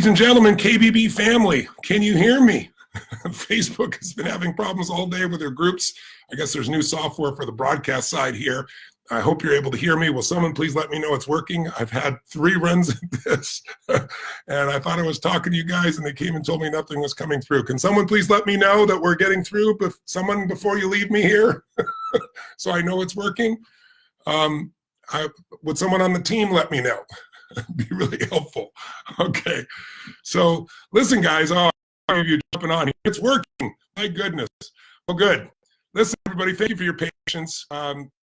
and gentlemen, KBB family, can you hear me? Facebook has been having problems all day with their groups. I guess there's new software for the broadcast side here. I hope you're able to hear me. Will someone please let me know it's working? I've had 3 runs at this, and I thought I was talking to you guys, and they came and told me nothing was coming through. Can someone please let me know that we're getting through? Someone before you leave me here, so I know it's working. Would someone on the team let me know? It'd be really helpful. Okay, so listen, guys. Oh, all of you jumping on here. It's working. My goodness. Well, good. Listen, everybody. Thank you for your patience.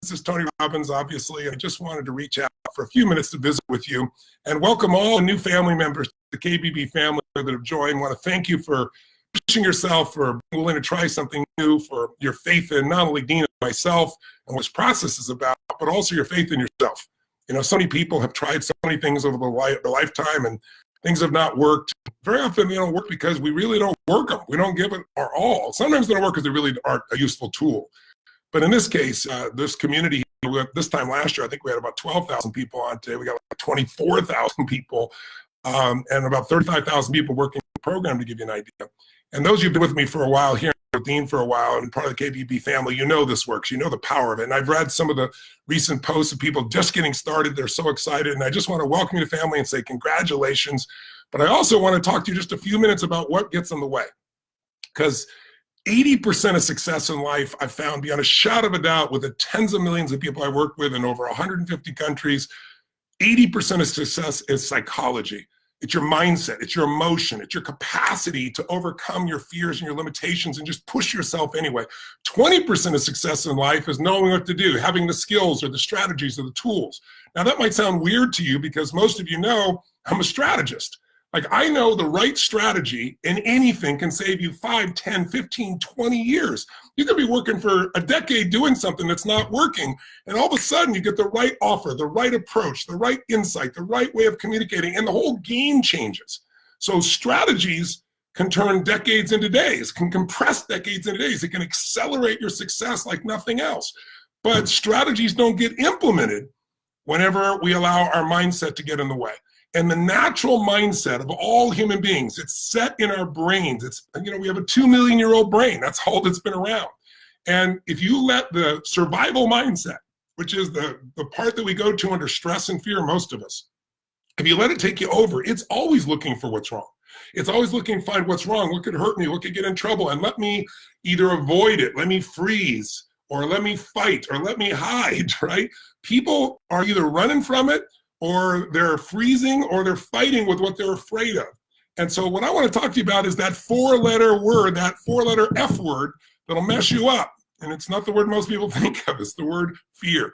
This is Tony Robbins, obviously. I just wanted to reach out for a few minutes to visit with you and welcome all the new family members to the KBB family that have joined. I want to thank you for pushing yourself, for being willing to try something new, for your faith in not only Dean and myself and what this process is about, but also your faith in yourself. You know, so many people have tried so many things over their lifetime, and things have not worked. Very often they don't work because we really don't work them. We don't give it our all. Sometimes they don't work because they really aren't a useful tool. But in this case, this community, this time last year, I think we had about 12,000 people on today. We got like 24,000 people and about 35,000 people working the program, to give you an idea. And those who've been with me for a while, here with Dean for a while, and part of the KBB family, you know this works. You know the power of it. And I've read some of the recent posts of people just getting started. They're so excited. And I just want to welcome you to the family and say congratulations. But I also want to talk to you just a few minutes about what gets in the way. Because 80% of success in life, I've found beyond a shadow of a doubt, with the tens of millions of people I work with in over 150 countries, 80% of success is psychology. It's your mindset, it's your emotion, it's your capacity to overcome your fears and your limitations and just push yourself anyway. 20% of success in life is knowing what to do, having the skills or the strategies or the tools. Now that might sound weird to you because most of you know I'm a strategist. Like, I know the right strategy in anything can save you 5, 10, 15, 20 years. You could be working for a decade doing something that's not working, and all of a sudden you get the right offer, the right approach, the right insight, the right way of communicating, and the whole game changes. So strategies can turn decades into days, can compress decades into days. It can accelerate your success like nothing else. But strategies don't get implemented whenever we allow our mindset to get in the way. And the natural mindset of all human beings, it's set in our brains. It's, you know, we have a 2 million-year-old brain. That's all that's been around. And if you let the survival mindset, which is the part that we go to under stress and fear, most of us, if you let it take you over, it's always looking for what's wrong. It's always looking to find what's wrong, what could hurt me, what could get in trouble, and let me either avoid it, let me freeze, or let me fight, or let me hide, right? People are either running from it, or they're freezing, or they're fighting with what they're afraid of. And so what I want to talk to you about is that 4-letter word, that 4-letter F word that'll mess you up. And it's not the word most people think of, it's the word fear,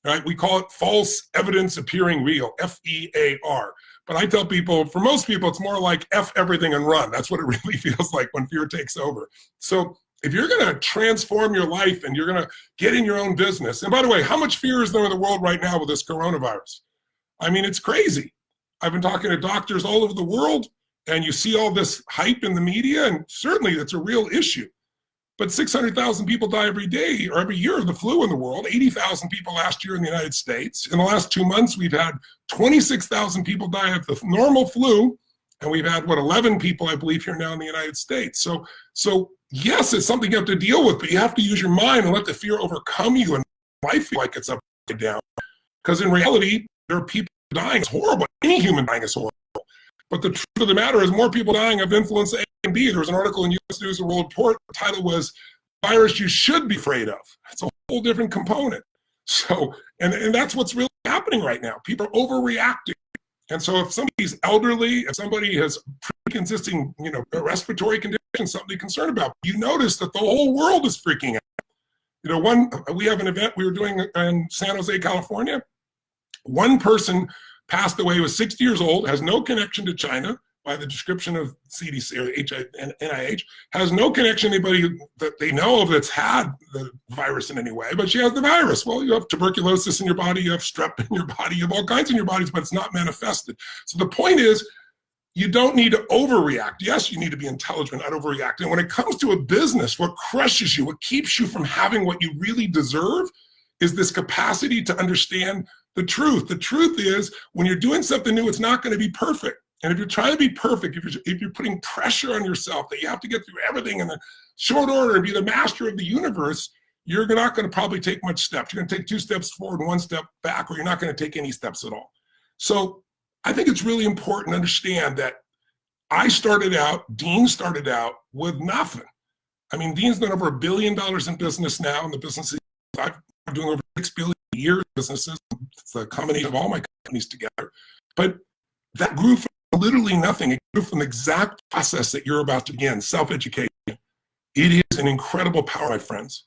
right? We call it false evidence appearing real, F-E-A-R. But I tell people, for most people, it's more like F everything and run. That's what it really feels like when fear takes over. So if you're going to transform your life and you're going to get in your own business, and by the way, how much fear is there in the world right now with this coronavirus? I mean, it's crazy. I've been talking to doctors all over the world, and you see all this hype in the media, and certainly it's a real issue. But 600,000 people die every day or every year of the flu in the world, 80,000 people last year in the United States. In the last 2 months, we've had 26,000 people die of the normal flu, and we've had, 11 people, I believe, here now in the United States. So yes, it's something you have to deal with, but you have to use your mind and let the fear overcome you, and life feel like it's upside down. Because in reality, there are people dying. It's horrible. Any human dying is horrible. But the truth of the matter is more people dying of influenza A and B. There was an article in U.S. News and World Report. The title was "Virus You Should Be Afraid of." It's a whole different component. So, and that's what's really happening right now. People are overreacting. And so if somebody's elderly, if somebody has pre-existing, respiratory conditions, something to be concerned about, you notice that the whole world is freaking out. We have an event we were doing in San Jose, California. One person passed away, was 60 years old, has no connection to China by the description of CDC or NIH, has no connection to anybody that they know of that's had the virus in any way, but she has the virus. Well, you have tuberculosis in your body, you have strep in your body, you have all kinds in your bodies, but it's not manifested. So the point is, you don't need to overreact. Yes, you need to be intelligent, not overreact. And when it comes to a business, what crushes you, what keeps you from having what you really deserve is this capacity to understand the truth. The truth is, when you're doing something new, it's not going to be perfect. And if you're trying to be perfect, if you're putting pressure on yourself that you have to get through everything in the short order and be the master of the universe, you're not going to probably take much steps. You're going to take 2 steps forward and 1 step back, or you're not going to take any steps at all. So I think it's really important to understand that Dean started out with nothing. I mean, Dean's done over $1 billion in business now, and the businesses I'm doing over 6 billion a year businesses. It's a combination of all my companies together. But that grew from literally nothing. It grew from the exact process that you're about to begin, self-education. It is an incredible power, my friends.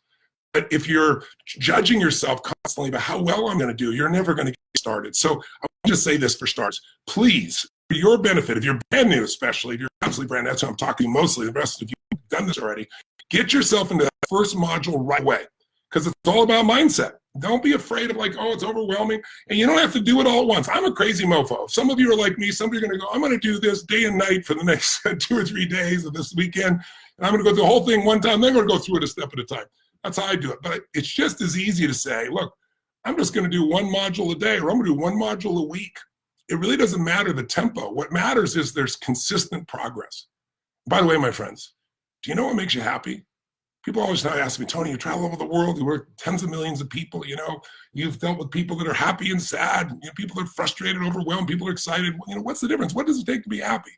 But if you're judging yourself constantly about how well I'm going to do, you're never going to get started. So I want to just say this for starters. Please, for your benefit, if you're brand new, especially, if you're absolutely brand new, that's what I'm talking to mostly, the rest of you have done this already, get yourself into that first module right away, because it's all about mindset. Don't be afraid of like, oh, it's overwhelming. And you don't have to do it all at once. I'm a crazy mofo. Some of you are like me. Some of you are going to go, I'm going to do this day and night for the next 2 or 3 days of this weekend. And I'm going to go through the whole thing one time. Then I'm going to go through it a step at a time. That's how I do it. But it's just as easy to say, look, I'm just going to do 1 module a day, or I'm going to do 1 module a week. It really doesn't matter the tempo. What matters is there's consistent progress. By the way, my friends, do you know what makes you happy? People always ask me, Tony, you travel over the world, you work tens of millions of people, you've dealt with people that are happy and sad, people that are frustrated, overwhelmed, people are excited. What's the difference? What does it take to be happy?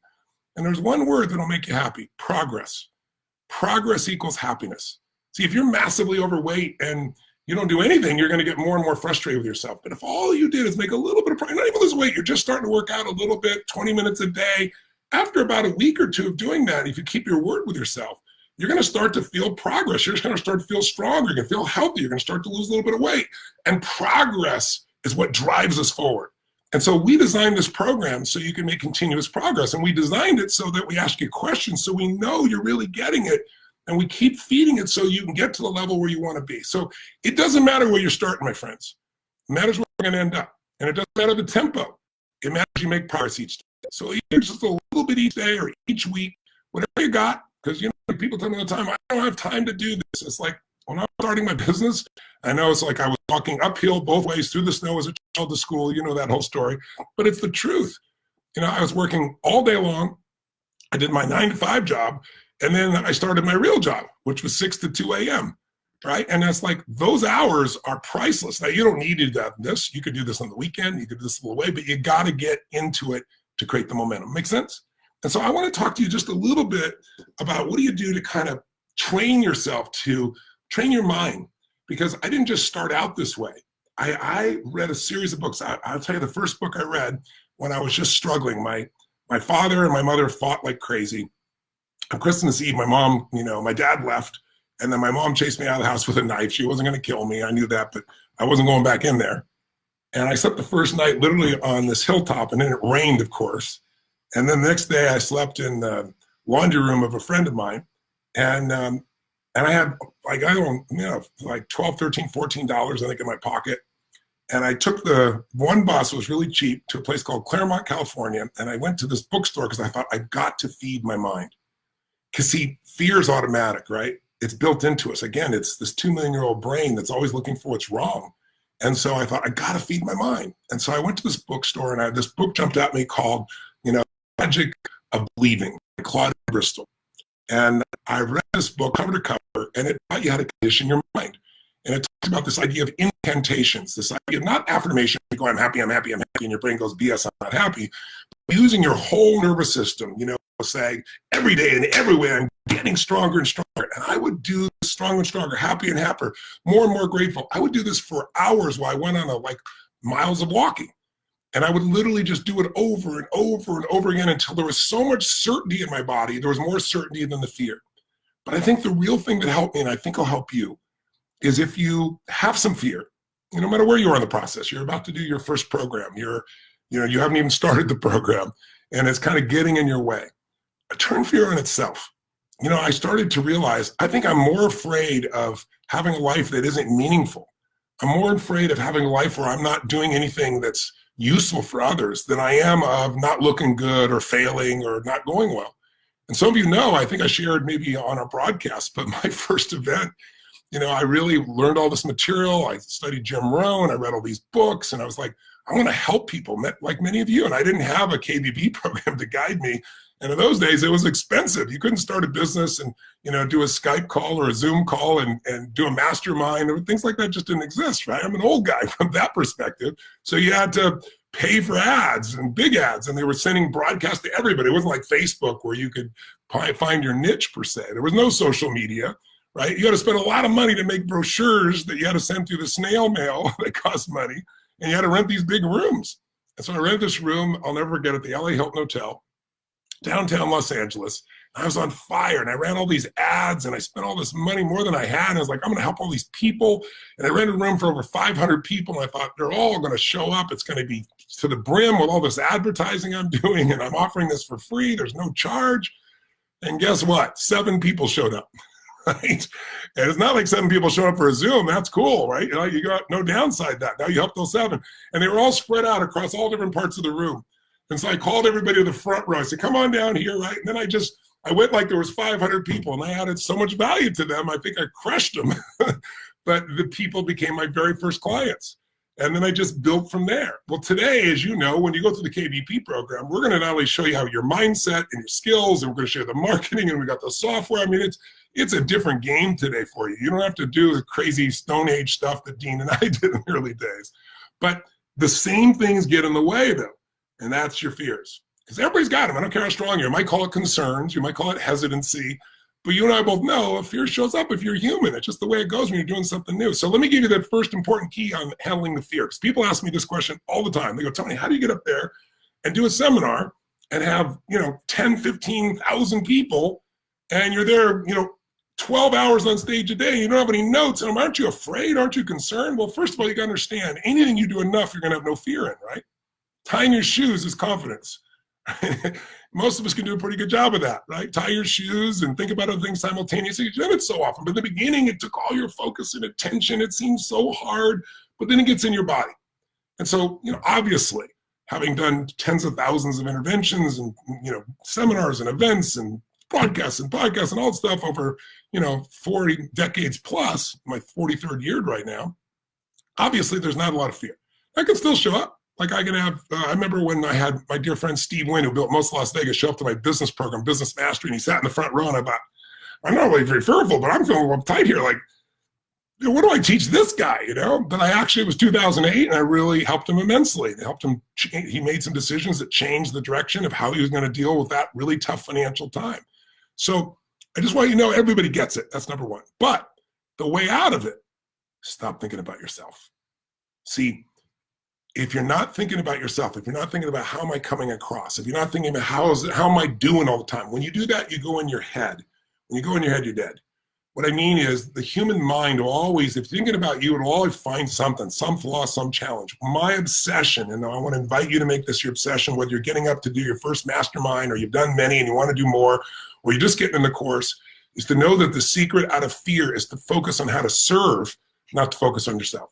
And there's one word that'll make you happy: progress. Progress equals happiness. See, if you're massively overweight and you don't do anything, you're going to get more and more frustrated with yourself. But if all you did is make a little bit of progress, not even lose weight, you're just starting to work out a little bit, 20 minutes a day. After about a week or 2 of doing that, if you keep your word with yourself, you're going to start to feel progress. You're just going to start to feel stronger. You're going to feel healthy. You're going to start to lose a little bit of weight. And progress is what drives us forward. And so we designed this program so you can make continuous progress. And we designed it so that we ask you questions so we know you're really getting it. And we keep feeding it so you can get to the level where you want to be. So it doesn't matter where you're starting, my friends. It matters where you're going to end up. And it doesn't matter the tempo. It matters you make progress each day. So either just a little bit each day or each week, whatever you got. Because, people tell me all the time, I don't have time to do this. It's like, when I was starting my business, I know it's like I was walking uphill both ways through the snow as a child to school. You know that whole story. But it's the truth. I was working all day long. I did my 9-to-5 job. And then I started my real job, which was 6 to 2 a.m., right? And that's like, those hours are priceless. Now, you don't need to do this. You could do this on the weekend. You could do this a little way, but you got to get into it to create the momentum. Make sense? And so I want to talk to you just a little bit about what do you do to kind of train yourself, to train your mind, because I didn't just start out this way. I read a series of books. I'll tell you the first book I read when I was just struggling. My father and my mother fought like crazy. On Christmas Eve, my mom, my dad left, and then my mom chased me out of the house with a knife. She wasn't going to kill me. I knew that, but I wasn't going back in there. And I slept the first night literally on this hilltop, and then it rained, of course. And then the next day I slept in the laundry room of a friend of mine. And I had like $12, $13, $14, I think, in my pocket. And I took the one bus, it was really cheap, to a place called Claremont, California. And I went to this bookstore because I thought, I've got to feed my mind. Because see, fear is automatic, right? It's built into us. Again, it's this 2 million-year-old brain that's always looking for what's wrong. And so I thought, I got to feed my mind. And so I went to this bookstore, and this book jumped at me called, Magic of Believing, by Claude Bristol. And I read this book cover to cover, and it taught you how to condition your mind. And it talks about this idea of incantations, this idea of not affirmation, like, oh, I'm happy, I'm happy, I'm happy, and your brain goes, BS, I'm not happy. But using your whole nervous system, saying every day and every way, I'm getting stronger and stronger. And I would do this stronger and stronger, happy and happier, more and more grateful. I would do this for hours while I went on miles of walking. And I would literally just do it over and over and over again until there was so much certainty in my body. There was more certainty than the fear. But I think the real thing that helped me, and I think will help you, is if you have some fear, no matter where you are in the process, you're about to do your first program, you haven't even started the program, and it's kind of getting in your way. Turn fear on itself. I started to realize, I think I'm more afraid of having a life that isn't meaningful. I'm more afraid of having a life where I'm not doing anything that's useful for others than I am of not looking good or failing or not going well. And some of you know, I think I shared maybe on our broadcast, but my first event I really learned all this material. I studied Jim Rohn, I read all these books, and I was like, I want to help people like many of you. And I didn't have a KBB program to guide me. And in those days, it was expensive. You couldn't start a business and, do a Skype call or a Zoom call and do a mastermind, or things like that just didn't exist, right? I'm an old guy from that perspective. So you had to pay for ads and big ads, and they were sending broadcast to everybody. It wasn't like Facebook where you could find your niche per se. There was no social media, right? You had to spend a lot of money to make brochures that you had to send through the snail mail that cost money, and you had to rent these big rooms. And so I rented this room, I'll never forget it, the LA Hilton Hotel, downtown Los Angeles. I was on fire, and I ran all these ads, and I spent all this money, more than I had. And I was like, I'm going to help all these people. And I rented a room for over 500 people, and I thought, they're all going to show up. It's going to be to the brim with all this advertising I'm doing, and I'm offering this for free. There's no charge. And guess what? 7 people showed up, right? And it's not like 7 people showed up for a Zoom. That's cool, right? You got no downside to that. Now you help those 7. And they were all spread out across all different parts of the room. And so I called everybody to the front row. I said, come on down here, right? And then I went like there was 500 people, and I added so much value to them. I think I crushed them. But the people became my very first clients. And then I just built from there. Well, today, as you know, when you go through the KBP program, we're going to not only show you how your mindset and your skills, and we're going to share the marketing, and we got the software. I mean, it's a different game today for you. You don't have to do the crazy Stone Age stuff that Dean and I did in the early days. But the same things get in the way, though, and that's your fears. Because everybody's got them. I don't care how strong you are. You might call it concerns. You might call it hesitancy. But you and I both know if fear shows up, if you're human, it's just the way it goes when you're doing something new. So let me give you the first important key on handling the fear. Because people ask me this question all the time. They go, Tony, how do you get up there and do a seminar and have, 10, 15,000 people, and you're there, 12 hours on stage a day, you don't have any notes, and aren't you afraid? Aren't you concerned? Well, first of all, you got to understand, anything you do enough, you're going to have no fear in, right? Tying your shoes is confidence. Most of us can do a pretty good job of that, right? Tie your shoes and think about other things simultaneously. You've done it so often, but in the beginning, it took all your focus and attention. It seems so hard, but then it gets in your body. And so, obviously, having done tens of thousands of interventions and, seminars and events and broadcasts and podcasts and all that stuff over, 40 decades plus, my 43rd year right now, obviously there's not a lot of fear. I can still show up. Like I can have, I remember when I had my dear friend Steve Wynn, who built most of Las Vegas, show up to my business program, Business Mastery, and he sat in the front row, and I thought, I'm not really very fearful, but I'm feeling uptight here. Like, what do I teach this guy, But it was 2008, and I really helped him immensely. I helped him, he made some decisions that changed the direction of how he was going to deal with that really tough financial time. So I just want you to know everybody gets it. That's number one. But the way out of it, stop thinking about yourself. See, if you're not thinking about yourself, if you're not thinking about how am I coming across, if you're not thinking about how am I doing all the time, when you do that, you go in your head. When you go in your head, you're dead. What I mean is the human mind will always, if you're thinking about you, it'll always find something, some flaw, some challenge. My obsession, and I want to invite you to make this your obsession, whether you're getting up to do your first mastermind or you've done many and you want to do more, or you're just getting in the course, is to know that the secret out of fear is to focus on how to serve, not to focus on yourself.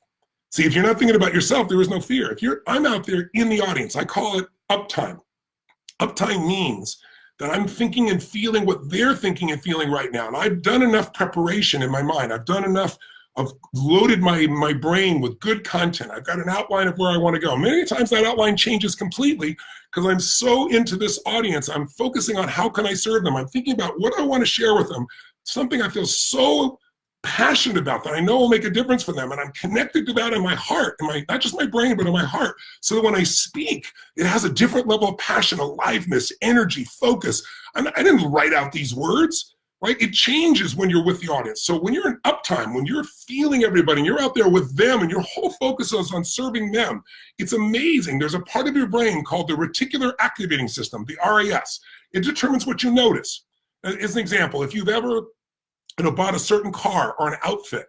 See, if you're not thinking about yourself, there is no fear. I'm out there in the audience. I call it uptime. Uptime means that I'm thinking and feeling what they're thinking and feeling right now. And I've done enough preparation in my mind. I've done enough of loaded my brain with good content. I've got an outline of where I want to go. Many times that outline changes completely because I'm so into this audience. I'm focusing on how can I serve them. I'm thinking about what I want to share with them, something I feel so passionate about that I know will make a difference for them, and I'm connected to that in my heart, not just my brain, but in my heart, so that when I speak, it has a different level of passion, aliveness, energy, focus. I didn't write out these words, right? It changes when you're with the audience. So when you're in uptime, when you're feeling everybody, and you're out there with them, and your whole focus is on serving them, it's amazing. There's a part of your brain called the reticular activating system, the RAS. It determines what you notice. As an example, if you've ever bought a certain car or an outfit,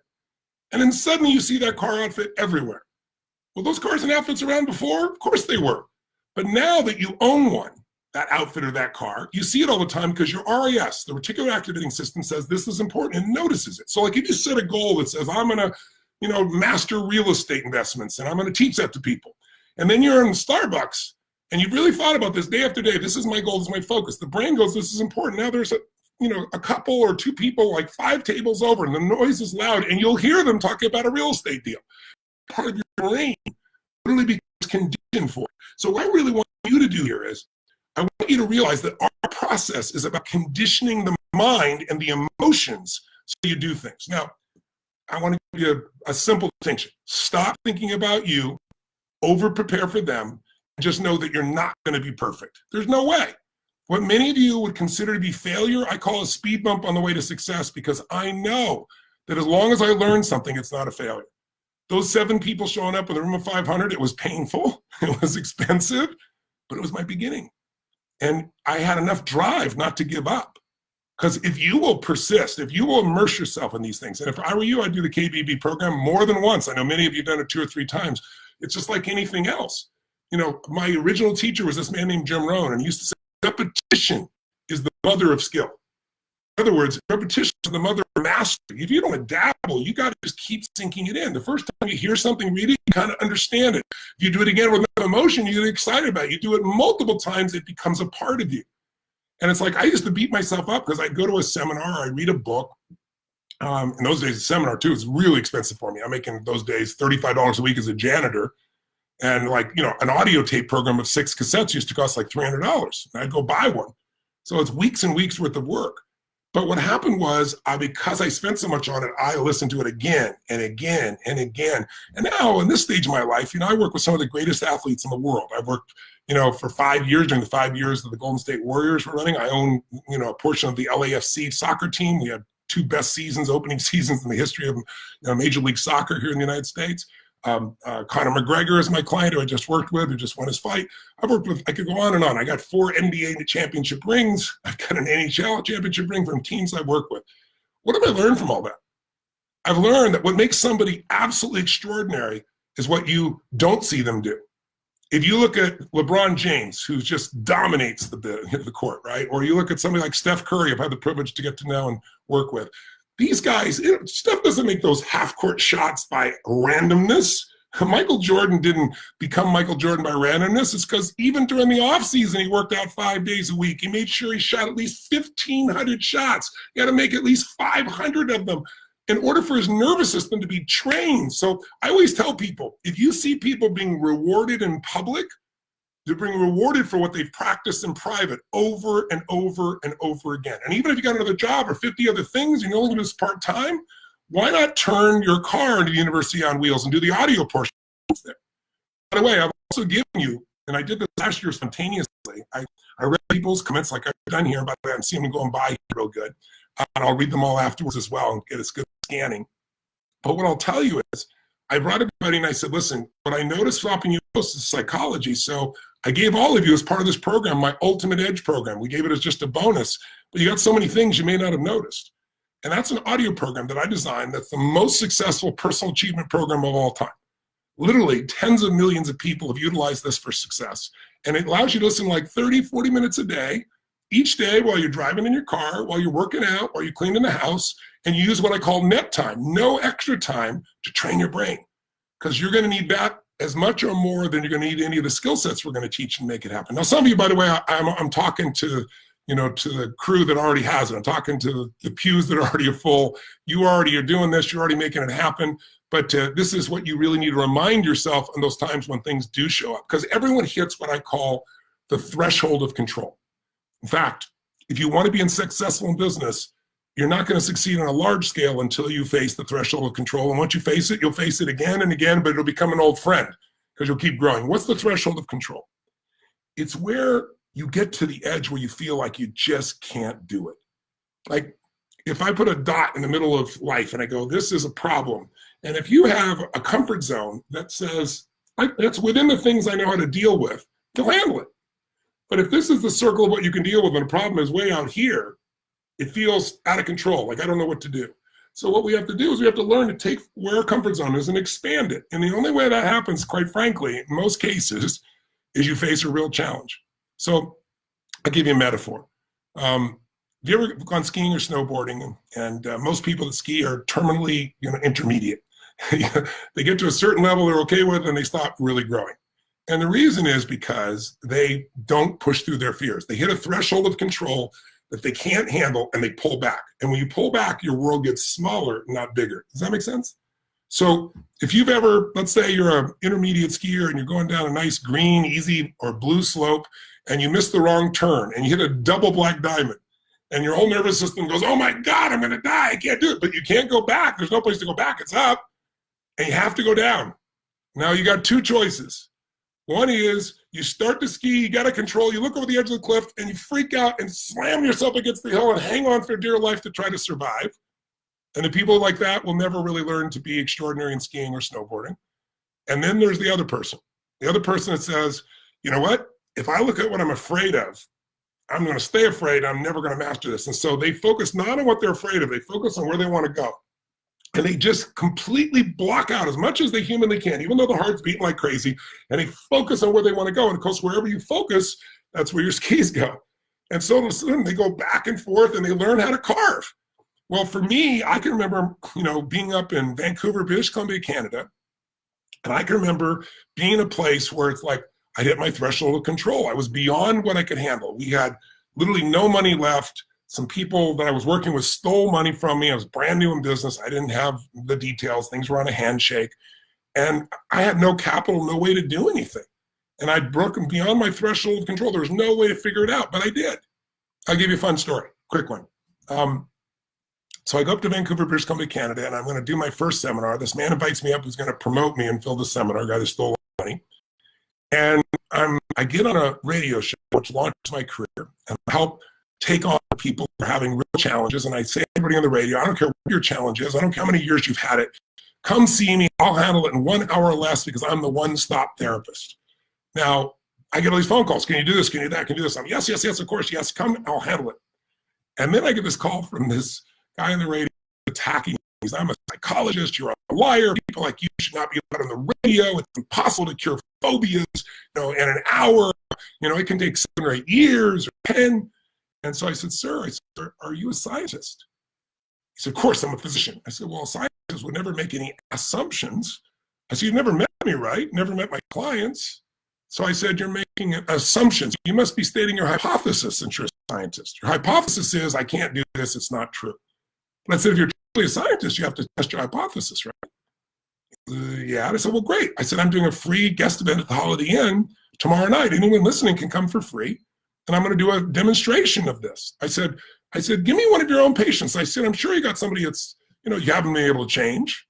and then suddenly you see that car outfit everywhere. Well, those cars and outfits around before? Of course they were. But now that you own one, that outfit or that car, you see it all the time because your RAS, the reticular activating system, says this is important and notices it. So like if you set a goal that says, I'm going to, master real estate investments, and I'm going to teach that to people. And then you're in Starbucks, and you've really thought about this day after day. This is my goal, this is my focus. The brain goes, this is important. Now there's a couple or two people like 5 tables over, and the noise is loud, and you'll hear them talking about a real estate deal. Part of your brain literally becomes conditioned for it. So what I really want you to do here is, I want you to realize that our process is about conditioning the mind and the emotions so you do things. Now, I want to give you a simple distinction. Stop thinking about you, over-prepare for them, and just know that you're not going to be perfect. There's no way. What many of you would consider to be failure, I call a speed bump on the way to success, because I know that as long as I learn something, it's not a failure. Those 7 people showing up in the room of 500, it was painful, it was expensive, but it was my beginning. And I had enough drive not to give up. Because if you will persist, if you will immerse yourself in these things, and if I were you, I'd do the KBB program more than once. I know many of you have done it 2 or 3 times. It's just like anything else. My original teacher was this man named Jim Rohn, and he used to say, repetition is the mother of skill. In other words, repetition is the mother of mastery. If you don't dabble, you got to just keep sinking it in. The first time you hear something, read it, you kind of understand it. If you do it again with emotion, you get excited about it. You do it multiple times, it becomes a part of you. And it's like, I used to beat myself up because I'd go to a seminar, I'd read a book. In those days, a seminar too was really expensive for me. I'm making those days $35 a week as a janitor. And an audio tape program of 6 cassettes used to cost like $300. And I'd go buy one. So it's weeks and weeks worth of work. But what happened was, because I spent so much on it, I listened to it again and again and again. And now in this stage of my life, I work with some of the greatest athletes in the world. I've worked, for 5 years, during the 5 years that the Golden State Warriors were running. I own, a portion of the LAFC soccer team. We had 2 best opening seasons in the history of Major League Soccer here in the United States. Conor McGregor is my client who I just worked with, who just won his fight. I could go on and on. I got 4 NBA championship rings. I've got an NHL championship ring from teams I work with. What have I learned from all that? I've learned that what makes somebody absolutely extraordinary is what you don't see them do. If you look at LeBron James, who just dominates the court, right? Or you look at somebody like Steph Curry, I've had the privilege to get to know and work with. These guys, Steph doesn't make those half-court shots by randomness. Michael Jordan didn't become Michael Jordan by randomness. It's because even during the offseason, he worked out 5 days a week. He made sure he shot at least 1,500 shots. He had to make at least 500 of them in order for his nervous system to be trained. So I always tell people, if you see people being rewarded in public, they're being rewarded for what they've practiced in private over and over and over again. And even if you got another job or 50 other things and you're only going to do this part-time, why not turn your car into the University on Wheels and do the audio portion there? By the way, I've also given you, and I did this last year spontaneously, I read people's comments like I've done here, by the way, I'm seeing them going by real good. And I'll read them all afterwards as well and get as good scanning. But what I'll tell you is, I brought everybody and I said, listen, what I noticed swapping you most is psychology. So I gave all of you as part of this program, my Ultimate Edge program. We gave it as just a bonus, but you got so many things you may not have noticed. And that's an audio program that I designed that's the most successful personal achievement program of all time. Literally tens of millions of people have utilized this for success. And it allows you to listen like 30, 40 minutes a day, each day while you're driving in your car, while you're working out, while you're cleaning the house, and you use what I call net time, no extra time to train your brain. Because you're going to need that as much or more than you're going to need any of the skill sets we're going to teach and make it happen. Now, some of you, by the way, I'm talking to the crew that already has it. I'm talking to the pews that are already full. You already are doing this. You're already making it happen. But this is what you really need to remind yourself in those times when things do show up. Because everyone hits what I call the threshold of control. In fact, if you want to be successful in business, you're not going to succeed on a large scale until you face the threshold of control. And once you face it, you'll face it again and again, but it'll become an old friend because you'll keep growing. What's the threshold of control? It's where you get to the edge where you feel like you just can't do it. Like if I put a dot in the middle of life and I go, this is a problem. And if you have a comfort zone that says, that's within the things I know how to deal with, you'll handle it. But if this is the circle of what you can deal with and the problem is way out here, it feels out of control, like I don't know what to do. So what we have to do is we have to learn to take where our comfort zone is and expand it. And the only way that happens, quite frankly, in most cases, is you face a real challenge. So I'll give you a metaphor. Have you ever gone skiing or snowboarding? And most people that ski are terminally intermediate. They get to a certain level they're okay with and they stop really growing. And the reason is because they don't push through their fears. They hit a threshold of control. that they can't handle and they pull back. And when you pull back, your world gets smaller, not bigger. Does that make sense? So if you've ever, let's say you're an intermediate skier and you're going down a nice green, easy, or blue slope, and you miss the wrong turn and you hit a double black diamond, and your whole nervous system goes, oh my God, I'm gonna die, I can't do it. But you can't go back, there's no place to go back, it's up, and you have to go down. Now you got two choices. One is you start to ski, you gotta control, you look over the edge of the cliff and you freak out and slam yourself against the hill and hang on for dear life to try to survive. And the people like that will never really learn to be extraordinary in skiing or snowboarding. And then there's the other person. The other person that says, you know what? If I look at what I'm afraid of, I'm going to stay afraid. I'm never going to master this. And so they focus not on what they're afraid of. They focus on where they want to go. And they just completely block out as much as they humanly can, even though the heart's beating like crazy. And they focus on where they want to go. And of course, wherever you focus, that's where your skis go. And so they go back and forth and they learn how to carve. Well, for me, I can remember, being up in Vancouver, British Columbia, Canada, and I can remember being in a place where it's like I hit my threshold of control. I was beyond what I could handle. We had literally no money left. Some people that I was working with stole money from me. I was brand new in business. I didn't have the details. Things were on a handshake. And I had no capital, no way to do anything. And I'd broken beyond my threshold of control. There was no way to figure it out, but I did. I'll give you a fun story, quick one. So I go up to Vancouver, British Columbia, Canada, and I'm going to do my first seminar. This man invites me up who's going to promote me and fill the seminar, a guy that stole money. And I get on a radio show, which launched my career, and I help take on people who are having real challenges. And I say to everybody on the radio, I don't care what your challenge is. I don't care how many years you've had it. Come see me. I'll handle it in 1 hour or less because I'm the one-stop therapist. Now, I get all these phone calls. Can you do this? Can you do that? Can you do this? I'm, yes, of course. Yes, come. I'll handle it. And then I get this call from this guy on the radio attacking me. I'm a psychologist. You're a liar. People like you should not be allowed on the radio. It's impossible to cure phobias, in an hour. It can take 7 or 8 years or 10. And so I said, sir, are you a scientist? He said, of course, I'm a physician. I said, well, scientists would never make any assumptions. I said, you've never met me, right? Never met my clients. So I said, you're making assumptions. You must be stating your hypothesis since you're a scientist. Your hypothesis is, I can't do this. It's not true. But I said, if you're truly a scientist, you have to test your hypothesis, right? Yeah. And I said, well, great. I said, I'm doing a free guest event at the Holiday Inn tomorrow night. Anyone listening can come for free. And I'm going to do a demonstration of this. I said, give me one of your own patients. I said, I'm sure you got somebody that's, you haven't been able to change.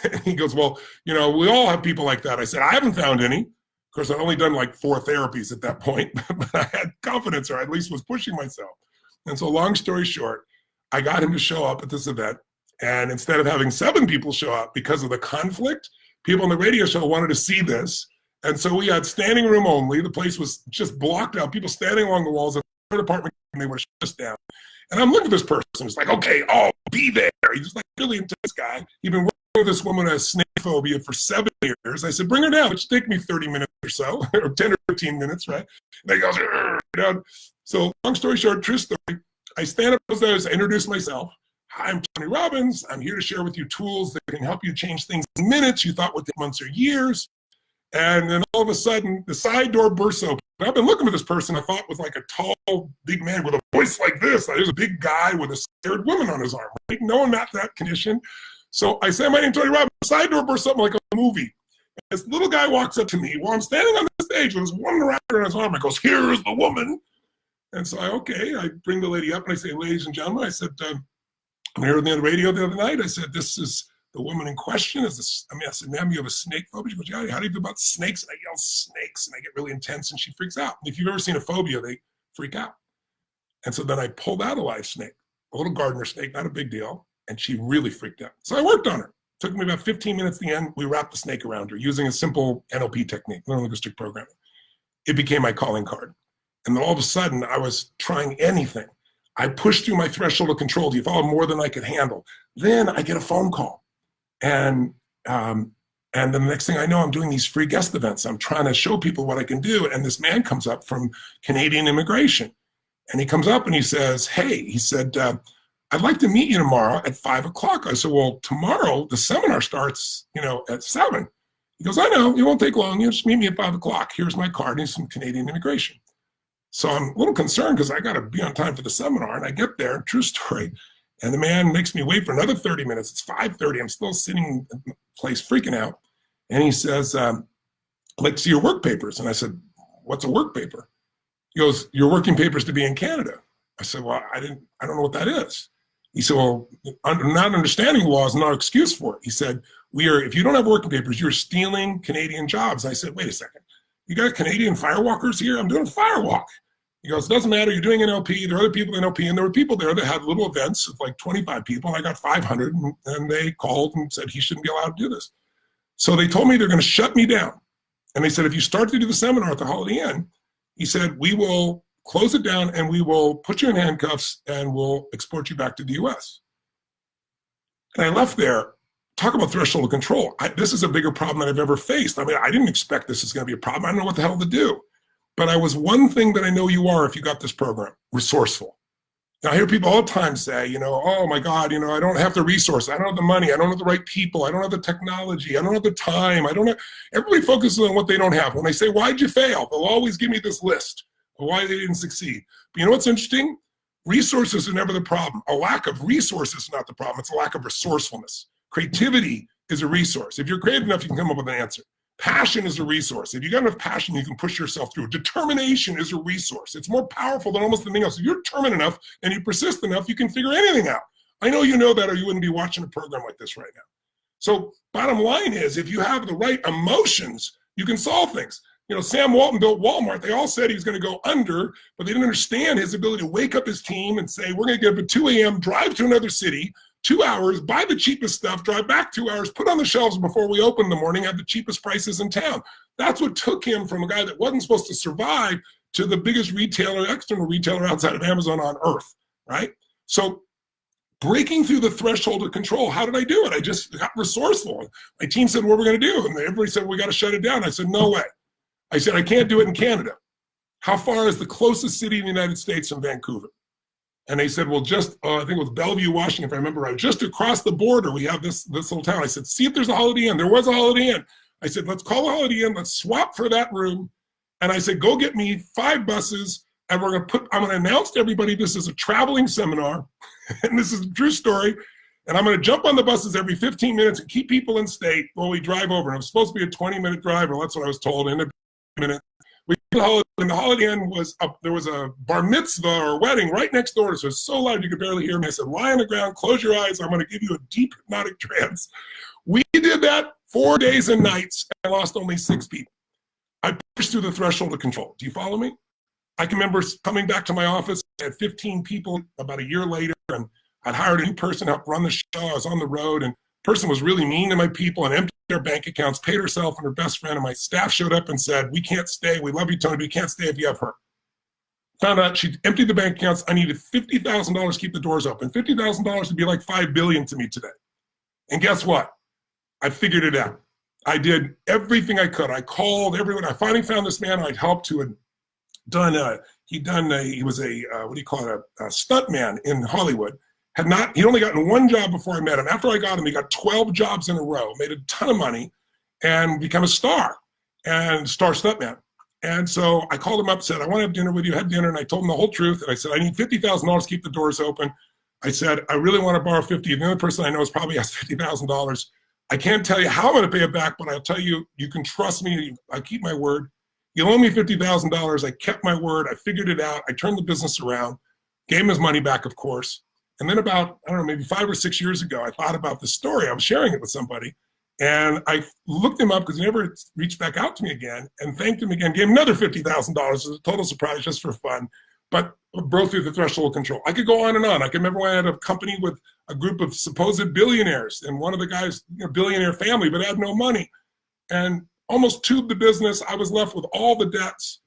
And he goes, well, we all have people like that. I said, I haven't found any. Of course, I'd only done like 4 therapies at that point, but I had confidence, or at least was pushing myself. And so long story short, I got him to show up at this event. And instead of having 7 people show up because of the conflict, people on the radio show wanted to see this. And so we had standing room only. The place was just blocked out, people standing along the walls of the apartment, and they were shut us down. And I'm looking at this person. It's like, okay, I'll be there. He's just like really intense guy. He'd been working with this woman who has snake phobia for 7 years. I said, bring her down. It should take me 30 minutes or so, or 10 or 15 minutes, right? And he goes, down. So long story short, true story. I stand up as I introduce myself. Hi, I'm Tony Robbins. I'm here to share with you tools that can help you change things in minutes you thought would take months or years. And then all of a sudden, the side door bursts open. I've been looking for this person I thought was like a tall, big man with a voice like this. There's a big guy with a scared woman on his arm, right? No, I'm not that condition. So I say, my name's Tony Robbins. The side door bursts open like a movie. And this little guy walks up to me while I'm standing on the stage with this woman around on his arm. He goes, here's the woman. And so I bring the lady up and I say, ladies and gentlemen, I said, I'm here on the radio the other night. I said, this is the woman in question. I said, ma'am, you have a snake phobia? She goes, yeah, how do you feel about snakes? And I yell snakes and I get really intense and she freaks out. And if you've ever seen a phobia, they freak out. And so then I pulled out a live snake, a little gardener snake, not a big deal. And she really freaked out. So I worked on her. It took me about 15 minutes at the end. We wrapped the snake around her using a simple NLP technique, neurolinguistic programming. It became my calling card. And then all of a sudden I was trying anything. I pushed through my threshold of control. You follow more than I could handle. Then I get a phone call. And then the next thing I know, I'm doing these free guest events. I'm trying to show people what I can do. And this man comes up from Canadian immigration. And he comes up and he says, hey, he said, I'd like to meet you tomorrow at 5 o'clock. I said, well, tomorrow the seminar starts, at 7. He goes, I know, it won't take long. You just meet me at 5 o'clock. Here's my card. He's from Canadian immigration. So I'm a little concerned because I got to be on time for the seminar, and I get there, true story, and the man makes me wait for another 30 minutes. It's 5:30. I'm still sitting in the place freaking out. And he says, I'd like to see your work papers. And I said, what's a work paper? He goes, your working papers to be in Canada. I said, well, I don't know what that is. He said, well, not understanding the law is not an excuse for it. He said, if you don't have working papers, you're stealing Canadian jobs. I said, wait a second. You got Canadian firewalkers here? I'm doing a firewalk. He goes, it doesn't matter. You're doing NLP. There are other people in NLP. And there were people there that had little events of like 25 people. And I got 500. And they called and said he shouldn't be allowed to do this. So they told me they're going to shut me down. And they said, if you start to do the seminar at the Holiday Inn, he said, we will close it down and we will put you in handcuffs and we'll export you back to the US. And I left there. Talk about threshold of control. This is a bigger problem than I've ever faced. I mean, I didn't expect this is going to be a problem. I don't know what the hell to do. But I was one thing that I know you are if you got this program, resourceful. Now, I hear people all the time say, oh my God, I don't have the resources. I don't have the money. I don't have the right people. I don't have the technology. I don't have the time. Everybody focuses on what they don't have. When they say, why'd you fail? They'll always give me this list of why they didn't succeed. But you know what's interesting? Resources are never the problem. A lack of resources is not the problem. It's a lack of resourcefulness. Creativity is a resource. If you're creative enough, you can come up with an answer. Passion is a resource. If you got enough passion, you can push yourself through. Determination is a resource. It's more powerful than almost anything else. If you're determined enough and you persist enough, you can figure anything out. I know you know that or you wouldn't be watching a program like this right now. So bottom line is, if you have the right emotions, you can solve things. Sam Walton built Walmart. They all said he was going to go under, but they didn't understand his ability to wake up his team and say, we're going to get up at 2 a.m., drive to another city, 2 hours, buy the cheapest stuff, drive back 2 hours, put on the shelves before we open in the morning, have the cheapest prices in town. That's what took him from a guy that wasn't supposed to survive to the biggest retailer, external retailer outside of Amazon on earth, right? So breaking through the threshold of control, how did I do it? I just got resourceful. My team said, what are we going to do? And everybody said, we got to shut it down. I said, no way. I said, I can't do it in Canada. How far is the closest city in the United States from Vancouver? And they said, well, just, I think it was Bellevue, Washington, if I remember right, just across the border, we have this little town. I said, see if there's a Holiday Inn. There was a Holiday Inn. I said, let's call a Holiday Inn. Let's swap for that room. And I said, go get me 5 buses. And I'm going to announce to everybody this is a traveling seminar. And this is a true story. And I'm going to jump on the buses every 15 minutes and keep people in state while we drive over. And it was supposed to be a 20-minute drive, or that's what I was told, in a minute. And the Holiday Inn there was a bar mitzvah or wedding right next door. So it was so loud you could barely hear me. I said, lie on the ground, close your eyes. I'm going to give you a deep hypnotic trance. We did that 4 days and nights and lost only 6 people. I pushed through the threshold of control. Do you follow me? I can remember coming back to my office at 15 people about a year later, and I'd hired a new person to help run the show. I was on the road, and the person was really mean to my people and emptied their bank accounts, paid herself and her best friend, and my staff showed up and said, we can't stay. We love you, Tony, but you can't stay if you have her. Found out she emptied the bank accounts. I needed $50,000 to keep the doors open. $50,000 would be like $5 billion to me today. And guess what? I figured it out. I did everything I could. I called everyone. I finally found this man I'd helped who had done, he was a stunt man in Hollywood. He'd only gotten 1 job before I met him. After I got him, he got 12 jobs in a row, made a ton of money, and became a star stuntman. And so I called him up, said, I want to have dinner with you, had dinner, and I told him the whole truth. And I said, I need $50,000 to keep the doors open. I said, I really want to borrow $50,000. The only person I know is probably has $50,000. I can't tell you how I'm going to pay it back, but I'll tell you, you can trust me. I keep my word. You owe me $50,000. I kept my word. I figured it out. I turned the business around, gave him his money back, of course. And then about, I don't know, maybe 5 or 6 years ago, I thought about this story. I was sharing it with somebody. And I looked him up because he never reached back out to me again, and thanked him again, gave him another $50,000 as a total surprise just for fun, but broke through the threshold of control. I could go on and on. I can remember when I had a company with a group of supposed billionaires, and one of the guys, billionaire family, but had no money, and almost tubed the business. I was left with all the debts,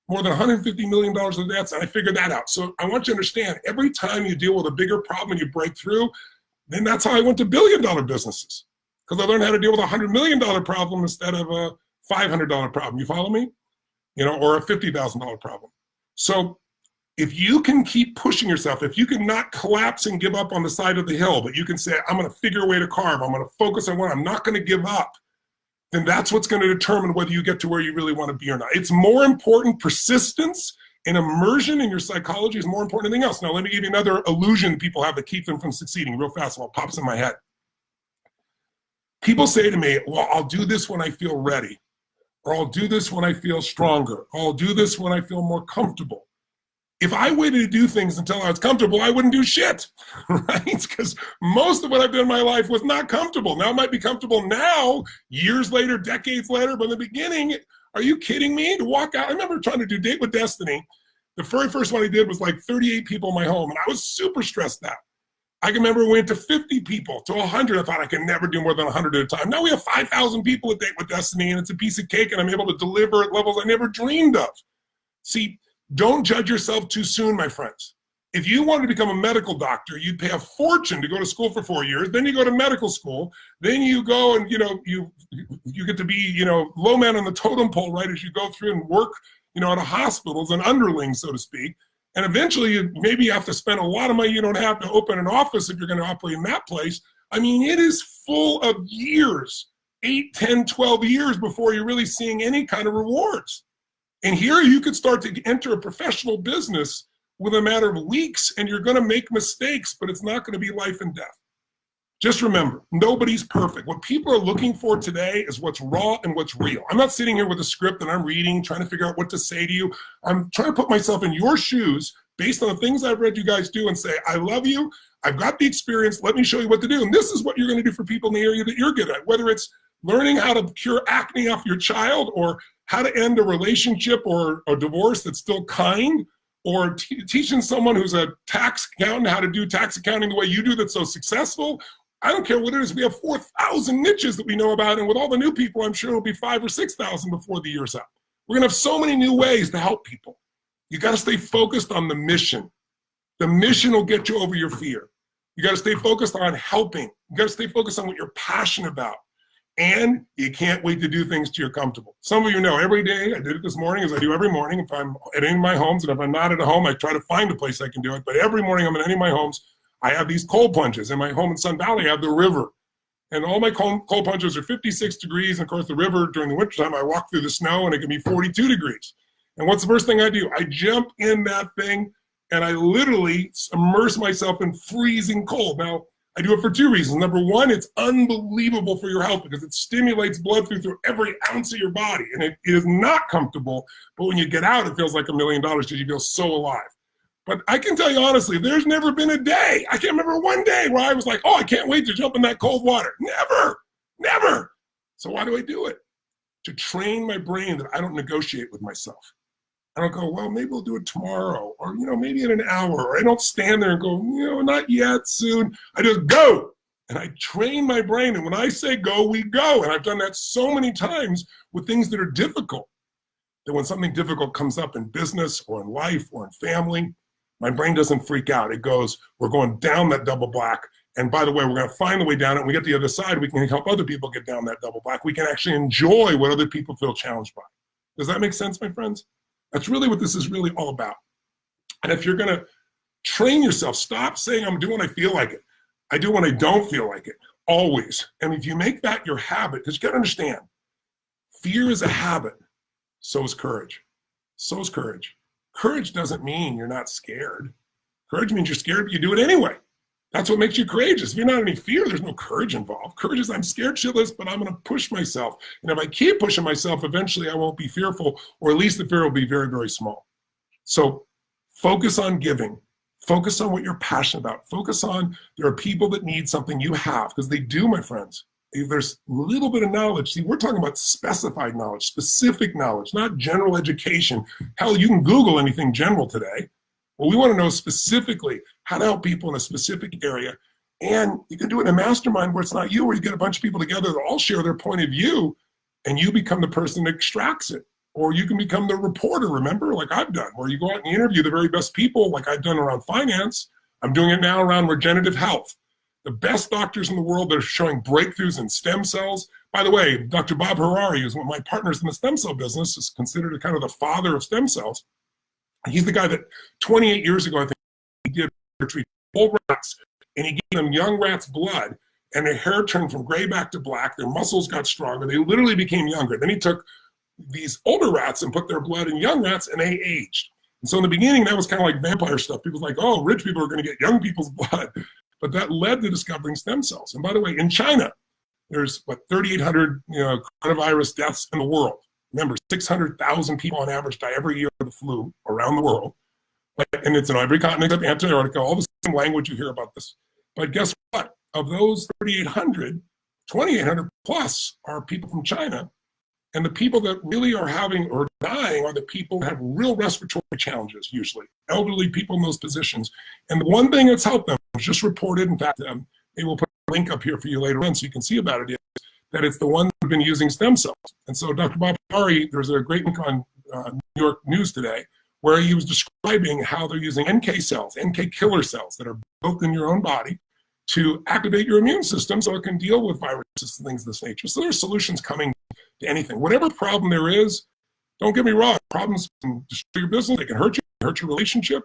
more than $150 million of debts, and I figured that out. So I want you to understand, every time you deal with a bigger problem and you break through, then that's how I went to billion-dollar businesses. Because I learned how to deal with a $100 million problem instead of a $500 problem. You follow me? Or a $50,000 problem. So if you can keep pushing yourself, if you can not collapse and give up on the side of the hill, but you can say, I'm going to figure a way to carve, I'm going to focus on one, I'm not going to give up, then that's what's going to determine whether you get to where you really want to be or not. It's more important persistence And immersion in your psychology is more important than anything else. Now, let me give you another illusion people have that keep them from succeeding real fast while it pops in my head. People say to me, well, I'll do this when I feel ready, or I'll do this when I feel stronger, or I'll do this when I feel more comfortable. If I waited to do things until I was comfortable, I wouldn't do shit, right? Because most of what I've done in my life was not comfortable. Now it might be comfortable now, years later, decades later, but in the beginning, are you kidding me? To walk out, I remember trying to do Date with Destiny. The very first one I did was like 38 people in my home, and I was super stressed out. I can remember we went to 50 people, to 100. I thought I could never do more than 100 at a time. Now we have 5,000 people at Date with Destiny, and it's a piece of cake, and I'm able to deliver at levels I never dreamed of. See, don't judge yourself too soon, my friends. If you wanted to become a medical doctor, you'd pay a fortune to go to school for 4 years. Then you go to medical school. Then you go and, you get to be, low man on the totem pole, right, as you go through and work, at a hospital as an underling, so to speak. And eventually, maybe you have to spend a lot of money. You don't have to open an office if you're going to operate in that place. I mean, it is full of years, 8, 10, 12 years before you're really seeing any kind of rewards. And here you could start to enter a professional business with a matter of weeks, and you're going to make mistakes, but it's not going to be life and death. Just remember, nobody's perfect. What people are looking for today is what's raw and what's real. I'm not sitting here with a script that I'm reading, trying to figure out what to say to you. I'm trying to put myself in your shoes based on the things I've read you guys do and say, I love you. I've got the experience. Let me show you what to do. And this is what you're going to do for people in the area that you're good at, whether it's learning how to cure acne off your child, or how to end a relationship or a divorce that's still kind, or teaching someone who's a tax accountant how to do tax accounting the way you do that's so successful. I don't care what it is. We have 4,000 niches that we know about, and with all the new people, I'm sure it'll be 5,000 or 6,000 before the year's out. We're gonna have so many new ways to help people. You gotta stay focused on the mission. The mission will get you over your fear. You gotta stay focused on helping. You gotta stay focused on what you're passionate about. And you can't wait to do things till you're comfortable. Some of you know every day, I did it this morning as I do every morning. If I'm at any of my homes, and if I'm not at a home, I try to find a place I can do it. But every morning I'm at any of my homes, I have these cold plunges. In my home in Sun Valley, I have the river. And all my cold plunges are 56 degrees. And of course, the river during the wintertime, I walk through the snow and it can be 42 degrees. And what's the first thing I do? I jump in that thing and I literally immerse myself in freezing cold. Now, I do it for 2 reasons. Number one, it's unbelievable for your health because it stimulates blood through every ounce of your body. And it is not comfortable, but when you get out, it feels like $1 million because you feel so alive. But I can tell you honestly, there's never been a day, I can't remember one day where I was like, oh, I can't wait to jump in that cold water. Never. So why do I do it? To train my brain that I don't negotiate with myself. I don't go, well, maybe we'll do it tomorrow, or, maybe in an hour, or I don't stand there and go, not yet, soon. I just go, and I train my brain, and when I say go, we go, and I've done that so many times with things that are difficult, that when something difficult comes up in business or in life or in family, my brain doesn't freak out. It goes, we're going down that double black, and by the way, we're going to find the way down it. When we get to the other side, we can help other people get down that double black. We can actually enjoy what other people feel challenged by. Does that make sense, my friends? That's really what this is really all about. And if you're going to train yourself, stop saying I'm doing when I feel like it. I do when I don't feel like it, always. And if you make that your habit, because you got to understand, fear is a habit, so is courage. So is courage. Courage doesn't mean you're not scared. Courage means you're scared, but you do it anyway. That's what makes you courageous. If you're not in any fear, there's no courage involved. Courage is I'm scared shitless, but I'm going to push myself. And if I keep pushing myself, eventually I won't be fearful, or at least the fear will be very, very small. So focus on giving. Focus on what you're passionate about. Focus on there are people that need something you have, because they do, my friends. If there's a little bit of knowledge. See, we're talking about specified knowledge, specific knowledge, not general education. Hell, you can Google anything general today. Well, we want to know specifically how to help people in a specific area. And you can do it in a mastermind where it's not you, where you get a bunch of people together that all share their point of view, and you become the person that extracts it. Or you can become the reporter, remember, like I've done, where you go out and interview the very best people, like I've done around finance. I'm doing it now around regenerative health. The best doctors in the world that are showing breakthroughs in stem cells. By the way, Dr. Bob Harari, who's one of my partners in the stem cell business, is considered kind of the father of stem cells. He's the guy that 28 years ago, I think, he did treat old rats, and he gave them young rats blood, and their hair turned from gray back to black. Their muscles got stronger. They literally became younger. Then he took these older rats and put their blood in young rats, and they aged. And so in the beginning, that was kind of like vampire stuff. People were like, oh, rich people are going to get young people's blood. But that led to discovering stem cells. And by the way, in China, there's 3,800 coronavirus deaths in the world. Remember, 600,000 people on average die every year of the flu around the world. And it's in every continent except Antarctica, all the same language you hear about this. But guess what? Of those 3,800, 2,800 plus are people from China. And the people that really are having or dying are the people that have real respiratory challenges, usually. Elderly people in those positions. And the one thing that's helped them, was just reported, in fact, they will put a link up here for you later on so you can see about it, is that it's the ones that have been using stem cells. And so Dr. Bob Hari, there's a great link on New York News today, where he was describing how they're using NK cells, NK killer cells that are built in your own body to activate your immune system so it can deal with viruses and things of this nature. So there's solutions coming to anything. Whatever problem there is, don't get me wrong, problems can destroy your business, they can hurt you, hurt your relationship.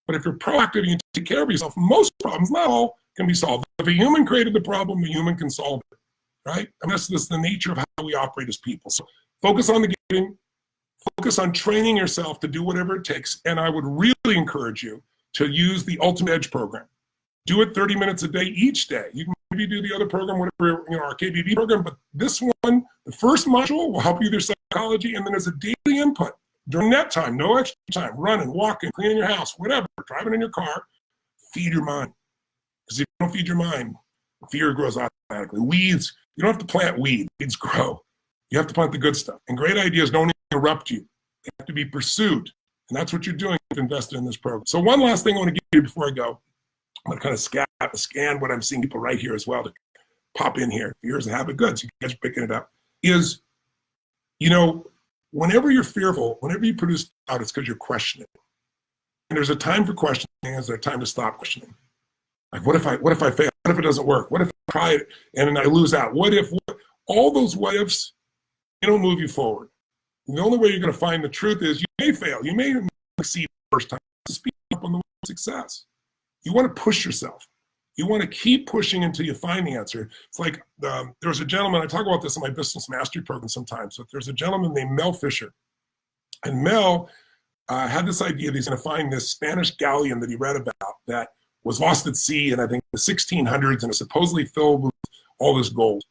But if you're proactive and you take care of yourself, most problems, not all, can be solved. If a human created the problem, a human can solve it, right? And that's the nature of how we operate as people. So focus on the giving, focus on training yourself to do whatever it takes. And I would really encourage you to use the Ultimate Edge program. Do it 30 minutes a day each day. You can maybe do the other program, whatever, our KBB program, but this one, the first module will help you with your psychology, and then there's a daily input during that time, no extra time, running, walking, cleaning your house, whatever, driving in your car. Feed your mind. Because if you don't feed your mind, fear grows automatically. Weeds, you don't have to plant weeds grow. You have to plant the good stuff. And great ideas don't interrupt you. They have to be pursued. And that's what you're doing if you invested in this program. So one last thing I want to give you before I go. I'm going to kind of scan what I'm seeing people right here as well to pop in here. Fear is a habit. Good. So you guys are picking it up. Is, whenever you're fearful, whenever you produce doubt, it's because you're questioning. And there's a time for questioning, and there's a time to stop questioning. Like, what if I fail? What if it doesn't work? What if I try it and then I lose out? What? All those what ifs, they don't move you forward. And the only way you're going to find the truth is you may fail. You may succeed the first time. Speed up on the way to success. You want to push yourself. You want to keep pushing until you find the answer. It's like there's a gentleman, I talk about this in my business mastery program sometimes, but there's a gentleman named Mel Fisher. And Mel had this idea that he's going to find this Spanish galleon that he read about that was lost at sea in, I think, the 1600s and was supposedly filled with all this gold.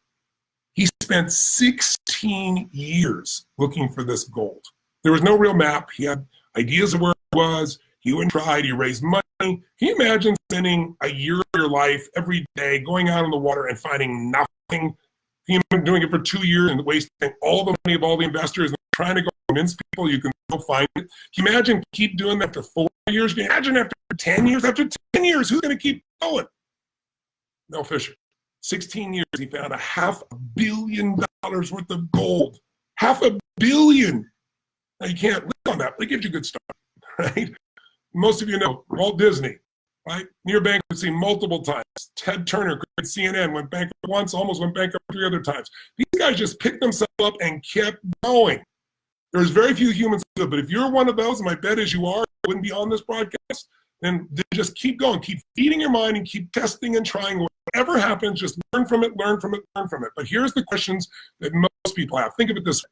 He spent 16 years looking for this gold. There was no real map. He had ideas of where it was. He went and tried. He raised money. Can you imagine spending a year of your life every day going out on the water and finding nothing? Can you imagine doing it for 2 years and wasting all the money of all the investors and trying to go convince people you can go find it? Can you imagine keep doing that for 4 years? Can you imagine after 10 years? After 10 years, who's going to keep going? Mel Fisher. 16 years, he found $500 million worth of gold. $500 million. Now, you can't live on that, but it gives you a good start, right? Most of you know Walt Disney, right? Near bankruptcy multiple times. Ted Turner, great CNN, went bankrupt once, almost went bankrupt 3 other times. These guys just picked themselves up and kept going. There's very few humans who do it, but if you're one of those, and my bet is you are, wouldn't be on this broadcast, then just keep going. Keep feeding your mind and keep testing and trying. Whatever happens, just learn from it, learn from it, learn from it. But here's the questions that most people have. Think of it this way.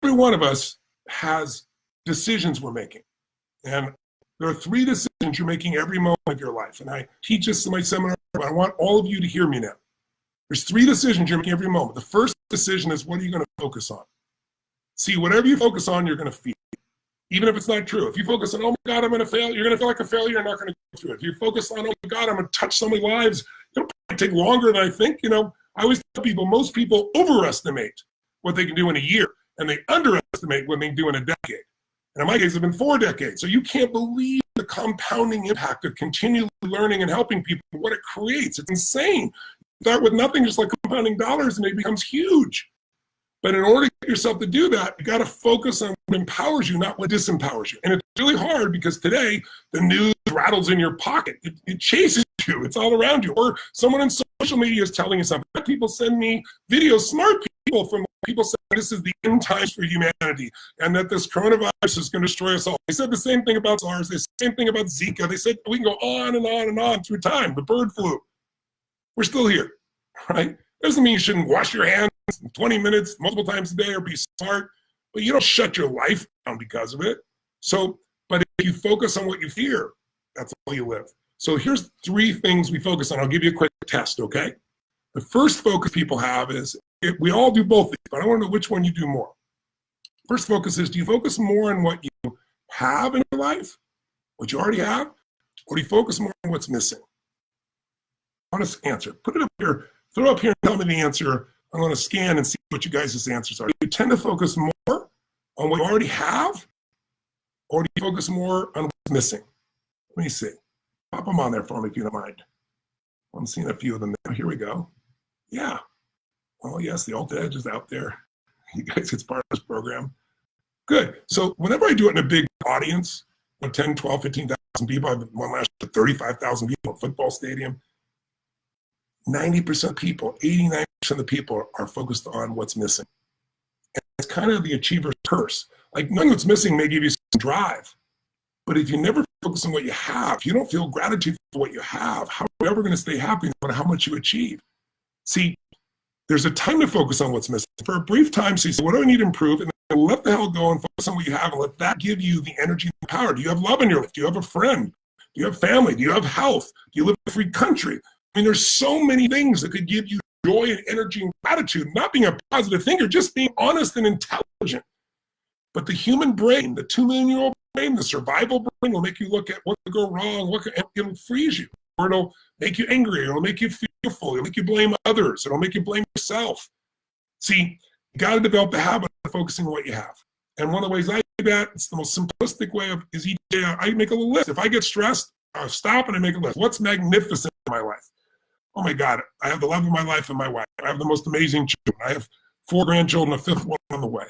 Every one of us has decisions we're making. And there are 3 decisions you're making every moment of your life. And I teach this in my seminar, but I want all of you to hear me now. There's 3 decisions you're making every moment. The first decision is, what are you going to focus on? See, whatever you focus on, you're going to feel. Even if it's not true. If you focus on, oh my God, I'm going to fail, you're going to feel like a failure, you're not going to go through it. If you focus on, oh my God, I'm going to touch so many lives, it'll probably take longer than I think. I always tell people, most people overestimate what they can do in a year, and they underestimate what they can do in a decade. And in my case, it's been 4 decades. So you can't believe the compounding impact of continually learning and helping people, what it creates. It's insane. You start with nothing, just like compounding dollars, and it becomes huge. But in order to get yourself to do that, you got to focus on what empowers you, not what disempowers you. And it's really hard because today the news rattles in your pocket. It chases you. It's all around you. Or someone on social media is telling you something. People send me videos, smart people from people saying this is the end times for humanity and that this coronavirus is going to destroy us all. They said the same thing about SARS. They said the same thing about Zika. They said we can go on and on and on through time. The bird flu. We're still here, right? Doesn't mean you shouldn't wash your hands 20 minutes multiple times a day or be smart, but you don't shut your life down because of it. So, but if you focus on what you fear, that's all you live. So here's 3 things we focus on. I'll give you a quick test, okay? The first focus people have is, we all do both these, but I want to know which one you do more. First focus is, do you focus more on what you have in your life, what you already have, or do you focus more on what's missing? Honest answer. Put it up here, throw it up here and tell me the answer. I'm going to scan and see what you guys' answers are. Do you tend to focus more on what you already have, or do you focus more on what's missing? Let me see. Pop them on there for me if you don't mind. I'm seeing a few of them there. Here we go. Yeah. Well, yes, the alt edge is out there. You guys, it's part of this program. Good. So whenever I do it in a big audience, 10, 12, 15,000 people, I've won last year 35,000 people in a football stadium. 90% of people, 89% of the people are focused on what's missing. And it's kind of the achiever's curse. Like, knowing what's missing may give you some drive, but if you never focus on what you have, you don't feel gratitude for what you have, how are you ever going to stay happy no matter how much you achieve? See, there's a time to focus on what's missing. For a brief time, so you say, what do I need to improve? And then let the hell go and focus on what you have and let that give you the energy and power. Do you have love in your life? Do you have a friend? Do you have family? Do you have health? Do you live in a free country? I mean, there's so many things that could give you joy and energy and gratitude, not being a positive thinker, just being honest and intelligent. But the human brain, the 2 million-year-old brain, the survival brain will make you look at what could go wrong, it'll freeze you, or it'll make you angry, it'll make you fearful, it'll make you blame others, it'll make you blame yourself. See, you got to develop the habit of focusing on what you have. And one of the ways I do that, it's the most simplistic way of, is each day I make a little list. If I get stressed, I'll stop and I make a list. What's magnificent in my life? Oh my God, I have the love of my life and my wife. I have the most amazing children. I have 4 grandchildren, a 5th one on the way.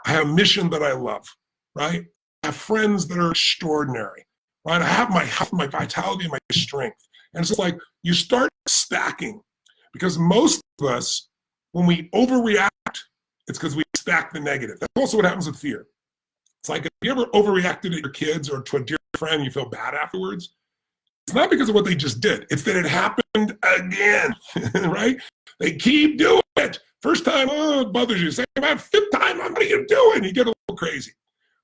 I have a mission that I love, right? I have friends that are extraordinary, right? I have my health, my vitality, and my strength. And it's just like, you start stacking, because most of us, when we overreact, it's because we stack the negative. That's also what happens with fear. It's like, if you ever overreacted at your kids or to a dear friend, you feel bad afterwards, it's not because of what they just did. It's that it happened again, right? They keep doing it. First time, oh, it bothers you. Second time, 5th time, what are you doing? You get a little crazy.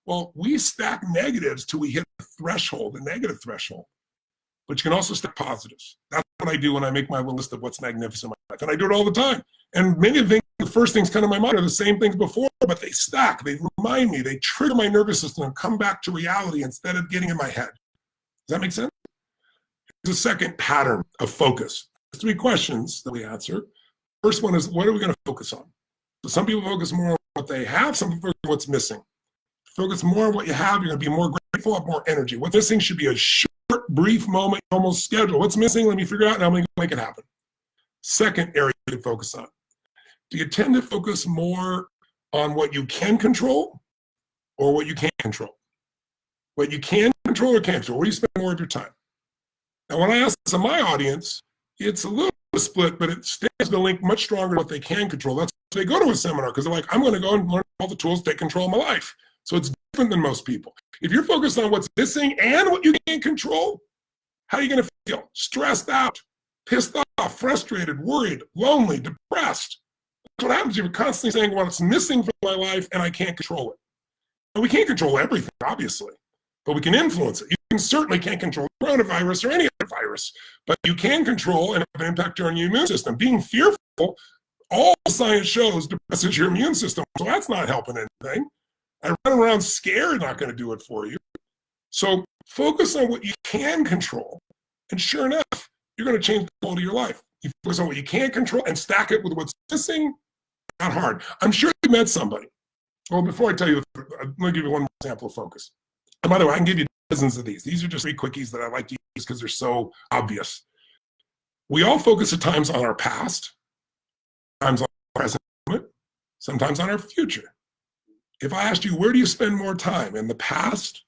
Well, we stack negatives till we hit the threshold, the negative threshold. But you can also stack positives. That's what I do when I make my little list of what's magnificent in my life. And I do it all the time. And many of the things, the first things come to my mind are the same things before, but they stack. They remind me. They trigger my nervous system and come back to reality instead of getting in my head. Does that make sense? Here's a second pattern of focus. There's 3 questions that we answer. First one is, what are we going to focus on? So some people focus more on what they have, some people focus on what's missing. Focus more on what you have, you're going to be more grateful, have more energy. What's missing should be a short, brief moment, almost schedule. What's missing? Let me figure out, and I'm going to make it happen. Second area to focus on. Do you tend to focus more on what you can control or what you can't control? What you can control or can't control? Where do you spend more of your time? Now, when I ask this to my audience, it's a little split, but it stands the link much stronger to what they can control. That's why they go to a seminar, because they're like, I'm going to go and learn all the tools to take control of my life. So it's different than most people. If you're focused on what's missing and what you can't control, how are you going to feel? Stressed out, pissed off, frustrated, worried, lonely, depressed. That's what happens if you're constantly saying, well, it's missing from my life and I can't control it. And we can't control everything, obviously, but we can influence it. You certainly can't control coronavirus or any other virus, but you can control and have an impact on your immune system. Being fearful, all science shows, depresses your immune system, so that's not helping anything. And running around scared not going to do it for you. So focus on what you can control, and sure enough, you're going to change the quality of your life. You focus on what you can't control and stack it with what's missing, not hard. I'm sure you met somebody. Well, before I tell you, I'm going to give you one more example of focus. And by the way, I can give you dozens of these. These are just 3 quickies that I like to use because they're so obvious. We all focus at times on our past, sometimes on our present moment, sometimes on our future. If I asked you, where do you spend more time, in the past,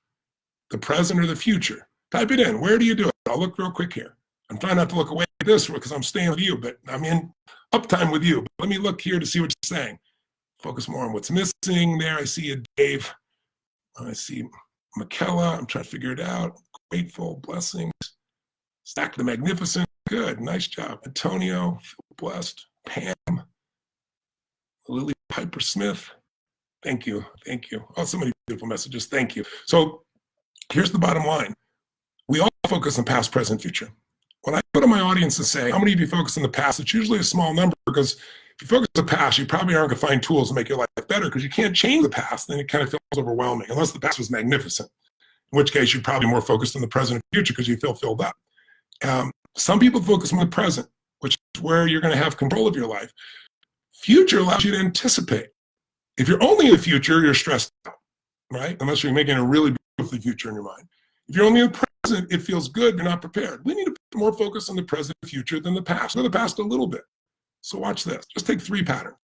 the present, or the future? Type it in. Where do you do it? I'll look real quick here. I'm trying not to look away at this because I'm staying with you, but I'm in uptime with you. But let me look here to see what you're saying. Focus more on what's missing. There, I see you, Dave. I see McKella. I'm trying to figure it out. Grateful, blessings. Stack the magnificent. Good, nice job. Antonio, feel blessed. Pam, Lily Piper Smith. Thank you. Thank you. Oh, so many beautiful messages. Thank you. So here's the bottom line. We all focus on past, present, future. When I go to my audience and say, how many of you focus on the past? It's usually a small number, because if you focus on the past, you probably aren't going to find tools to make your life better, because you can't change the past. Then it kind of feels overwhelming, unless the past was magnificent, in which case you're probably more focused on the present and future because you feel filled up. Some people focus on the present, which is where you're going to have control of your life. Future allows you to anticipate. If you're only in the future, you're stressed out, right? Unless you're making a really beautiful future in your mind. If you're only in the present, it feels good, you're not prepared. We need to put more focus on the present and future than the past. Go to the past a little bit. So watch this. Just take 3 patterns.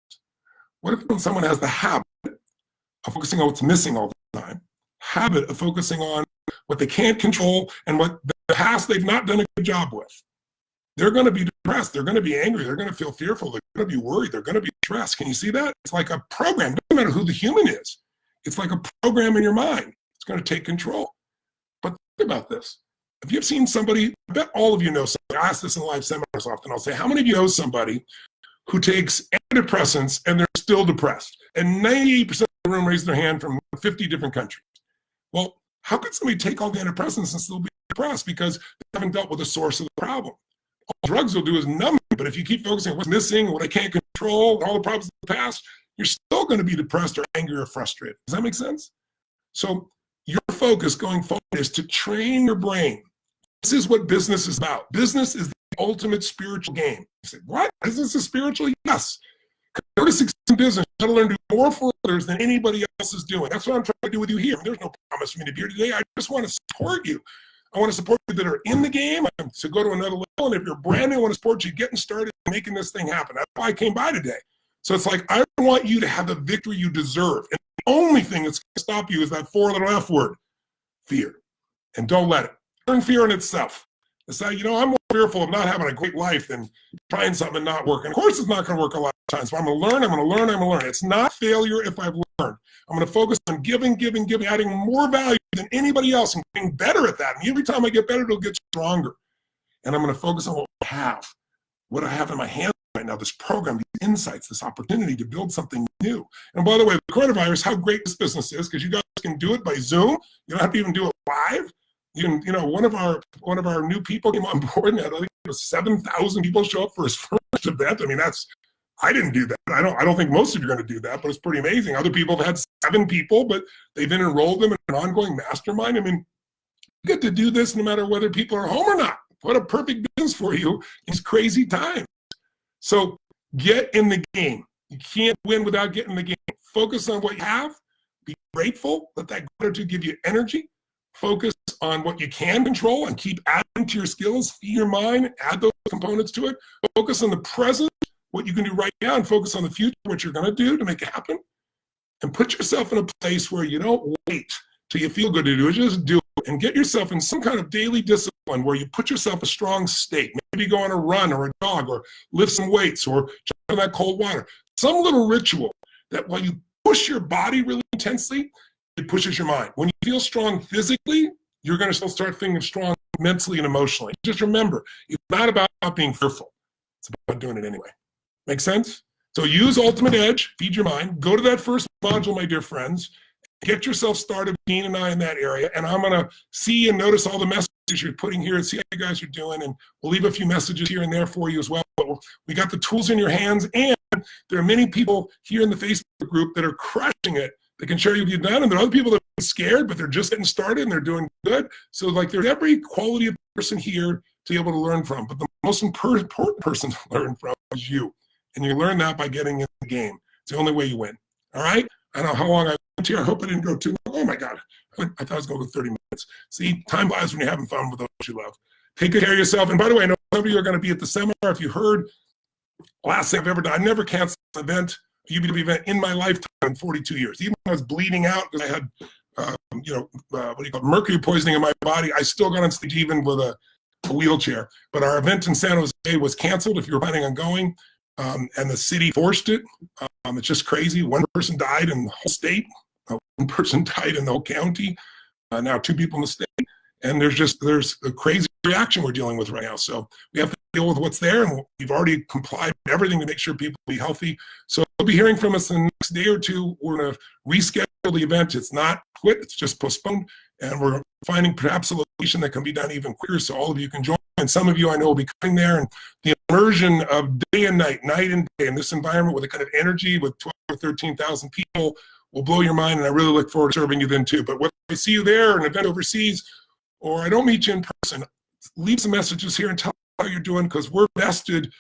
What if when someone has the habit of focusing on what's missing all the time, habit of focusing on what they can't control and what the past they've not done a good job with? They're going to be depressed. They're going to be angry. They're going to feel fearful. They're going to be worried. They're going to be stressed. Can you see that? It's like a program. It doesn't matter who the human is. It's like a program in your mind. It's going to take control. But think about this. If you've seen somebody, I bet all of you know somebody. I ask this in live seminars often. I'll say, how many of you know somebody who takes antidepressants and they're still depressed? And 98% of the room raised their hand from 50 different countries. Well, how could somebody take all the antidepressants and still be depressed? Because they haven't dealt with the source of the problem. All drugs will do is numb you, but if you keep focusing on what's missing, what I can't control, all the problems of the past, you're still going to be depressed or angry or frustrated. Does that make sense? So your focus going forward is to train your brain. This is what business is about. Business is the ultimate spiritual game. You say, what? Business is spiritual? Yes. Go to succeed in business. You got to learn to do more for others than anybody else is doing. That's what I'm trying to do with you here. There's no promise for me to be here today. I just want to support you. I want to support you that are in the game to go to another level. And if you're brand new, I want to support you getting started making this thing happen. That's why I came by today. So it's like, I want you to have the victory you deserve. And the only thing that's going to stop you is that 4-letter F word, fear. And don't let it. Turn fear in itself. It's like, I'm more fearful of not having a great life than trying something and not working. Of course, it's not going to work a lot of times. So I'm going to learn, I'm going to learn, I'm going to learn. It's not failure if I've learned. I'm going to focus on giving, adding more value than anybody else and getting better at that. And every time I get better, it'll get stronger. And I'm going to focus on what I have in my hands right now, this program, these insights, this opportunity to build something new. And by the way, the coronavirus, how great this business is, because you guys can do it by Zoom. You don't have to even do it live. You can, one of our new people came on board, and I think it was 7,000 people show up for his first event. I mean, I didn't do that. I don't think most of you are going to do that, but it's pretty amazing. Other people have had 7 people, but they've been enrolled them in an ongoing mastermind. I mean, you get to do this no matter whether people are home or not. What a perfect business for you in these crazy times. So get in the game. You can't win without getting in the game. Focus on what you have. Be grateful. Let that gratitude give you energy. Focus on what you can control and keep adding to your skills. Feed your mind. Add those components to it. Focus on the present, what you can do right now, and focus on the future, what you're going to do to make it happen. And put yourself in a place where you don't wait till you feel good to do it. Just do it and get yourself in some kind of daily discipline where you put yourself in a strong state. Maybe go on a run or a jog or lift some weights or jump in that cold water. Some little ritual that while you push your body really intensely, it pushes your mind. When you feel strong physically, you're going to still start feeling strong mentally and emotionally. Just remember, it's not about being fearful. It's about doing it anyway. Make sense? So use Ultimate Edge, feed your mind, go to that first module, my dear friends, get yourself started, Dean and I, in that area, and I'm going to see and notice all the messages you're putting here and see how you guys are doing, and we'll leave a few messages here and there for you as well. But we got the tools in your hands, and there are many people here in the Facebook group that are crushing it. They can share what you've done, and there are other people that are scared, but they're just getting started, and they're doing good. So, there's every quality of person here to be able to learn from, but the most important person to learn from is you. And you learn that by getting in the game. It's the only way you win. All right? I don't know how long I went here. I hope I didn't go too long. Oh, my God. I thought I was going to go 30 minutes. See, time flies when you're having fun with those you love. Take good care of yourself. And by the way, I know some of you are going to be at the seminar. If you heard, last thing I've ever done, I never canceled an event, a UBW event in my lifetime in 42 years. Even when I was bleeding out because I had, mercury poisoning in my body, I still got on stage even with a wheelchair. But our event in San Jose was canceled if you were planning on going. And the city forced it. It's just crazy. One person died in the whole state. One person died in the whole county. Now 2 people in the state. And there's a crazy reaction we're dealing with right now. So we have to deal with what's there, and we've already complied with everything to make sure people be healthy. So you'll be hearing from us in the next day or two. We're going to reschedule the event. It's not quit, it's just postponed, and we're finding perhaps a location that can be done even quicker so all of you can join. And some of you I know will be coming there, and the immersion of day and night and day in this environment with a kind of energy with 12 or 13,000 people will blow your mind, and I really look forward to serving you then too. But whether I see you there or an event overseas, or I don't meet you in person, leave some messages here and tell how you're doing, because we're vested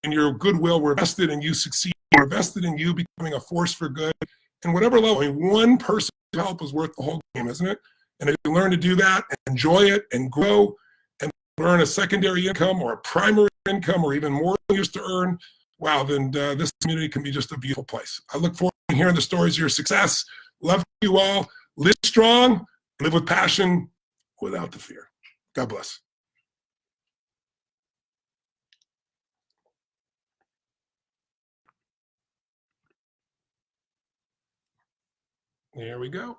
in your goodwill. We're vested in you succeeding. We're vested in you becoming a force for good. And whatever level, I mean, one person's help is worth the whole game, isn't it? And if you learn to do that and enjoy it and grow and earn a secondary income or a primary income or even more than you used to earn, wow, then this community can be just a beautiful place. I look forward to hearing the stories of your success. Love you all. Live strong, live with passion, without the fear. God bless. There we go.